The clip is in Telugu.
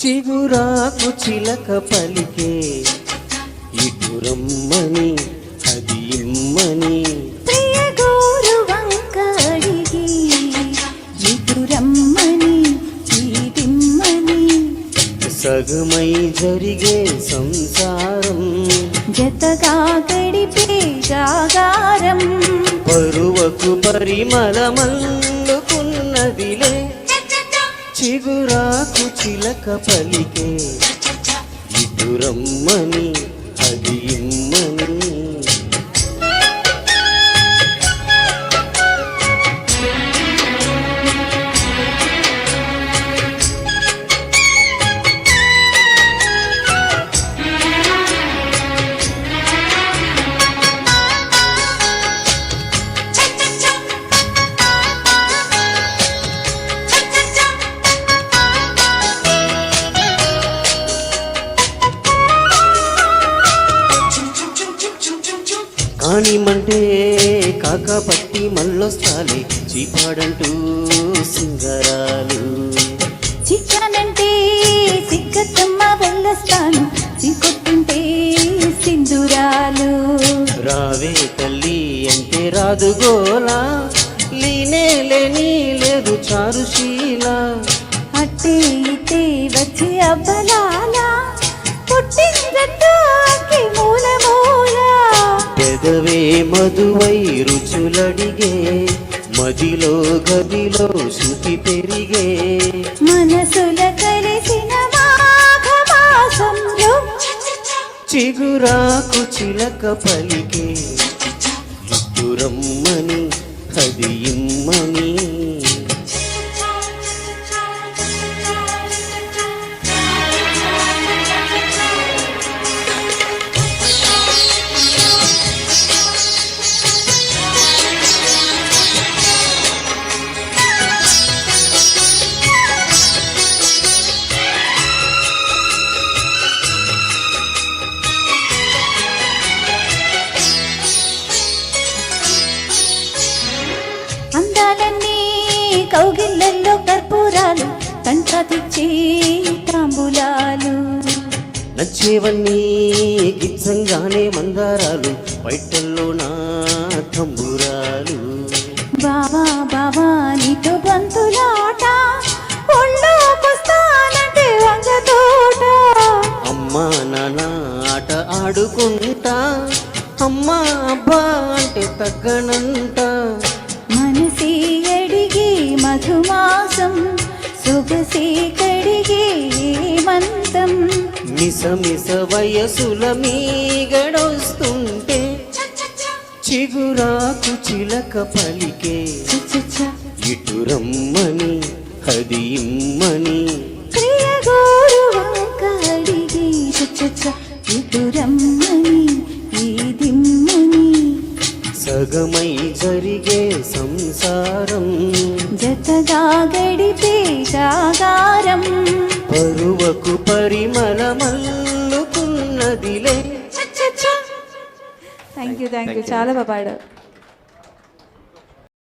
చిగురాకు చిలక పలికే ఇటు రమ్మని అది ఇమ్మని ప్రియ గోరు వంక అడిగి ఇటు రమ్మని చీటిమ్మని సగమై జరిగే సంసారం జతగా గడిపే జాగారం పరువకు పరిమళమల్లుకున్నదిలే చిగురాకు చిలక పలికే ఇటు రమ్మని అది ఇమ్మని కానిమంటే కాకపట్టి మళ్ళొస్తాలే చీపాడంటూ సింగరాలు చిక్కనంటే సిగ్గత్తమ్మ వెళ్ళొస్తాను చికొట్టుంటే సింధురాలు రావే తల్లి అంటే రాదు గోలా లీనే లేని లేదు చారుశీల అట్టే ఇట్టే వచ్చి అబ్బలాలా పుట్టిందట్టు మూల మూల పెదవే మధువై రుచులడిగే మదిలో గదిలో శృతి పెరిగే మనసుల కలిసిన మాఘమాసంలో చిగురాకు చిలక పలికే ఇటు రమ్మని అది ఇమ్మని అందాలన్నీ కౌగిళ్ళల్లో కర్పూరాలు కంట తెచ్చి తాంబూలాలు నచ్చేవన్నీ గిచ్చంగానే మందారాలు బయటల్లో నా తంబురాలు బావా బావా నీతో బంతులాట ఒళ్ళోకొస్తానంటే వంగ తోట అమ్మా నాన్న ఆట ఆడుకుంటా అమ్మా అబ్బా అంటే తగ్గనంట మనసి అడిగి మధుమాసం సొగసి కడిగి మంతం మిసమిస వయసుల మీగడొస్తుంటే చిగురాకు చిలక పలికే ఇటు రమ్మని అది ఇమ్మని ప్రియ గోరు వంక అడిగి ఇటు రమ్మని ఈదిమ్మని సగమై జరిగే సంసారం జతగా గడిపే జాగారం పరువకు పరిమళమల్లుకున్నదిలే థ్యాంక్ యూ చాలా బాగా పాడారు.